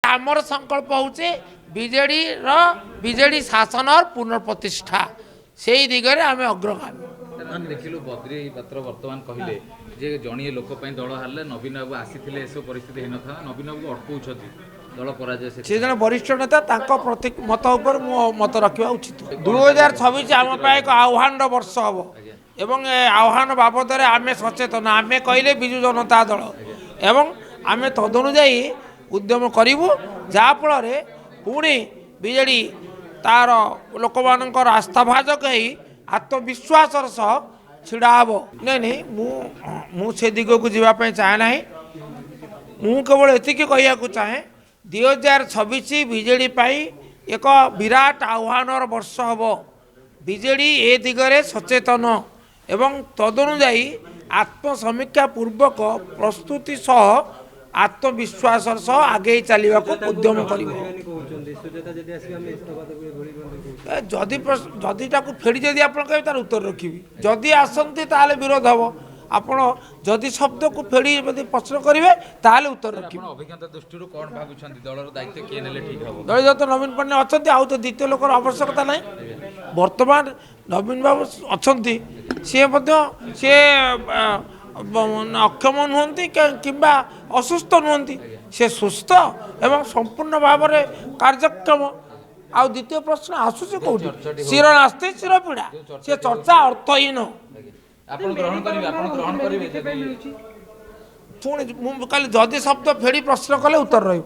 आमर संकल्प होचे बीजेडी शासन और पुनर्प्रतिष्ठा से ही दिगरे आम अग्रगामी देखिलु बद्री पात्र वर्तमान कहले जे जणीय लोक दल हारे नवीन बाबू आसी परिस्थिति होन था नवीन बाबू अटकाउं दल पराजय से जन वरिष्ठ नेता प्रति मत उपर मत रखा उचित 2026 आम एक आह्वान वर्ष हम एवं आह्वान बाबद आम सचेतन आम कहले विजु जनता दल एवं आम तदनुजाई उद्यम करूँ जहाँफल पुणी बीजेडी तार लोक मान आस्थाभाजक आत्मविश्वास सह छिड़ा हे नहीं मुझे दिग को जीवाई चाहे ना मु केवल एति कह चाहे 2026 बीजेडी एक विराट आह्वान वर्ष हम बीजेडी ए दिगरे सचेतन एवं तदनुजाई आत्मसमीक्षा पूर्वक प्रस्तुति सह आत्मविश्वास सह आगे चलने को उद्यम कर जदि फेड़ी जदि आप तार उत्तर रखी जदि आसती ताले विरोध हम आपण जदि शब्द को फेड़ी प्रश्न करेंगे ताले उत्तर रखी अभिज्ञता दृष्टि कौन भावुं दलर दायित्व किए ठीक हम दल तो नवीन पट्टनायक अच्छा आउ तो द्वितीय लोकर आवश्यकता ना बर्तमान नवीन बाबू अच्छा सी अक्षम नुहति कि असुस्थ नुहति से सुस्थ एवं संपूर्ण भाव में कार्यक्षम आउ द्वितीय प्रश्न आसूसी कौटी शिर नास्ते शिर पीड़ा से चर्चा अर्थहीन पुणी जदि शब्द फेड़ी प्रश्न कले उत्तर रही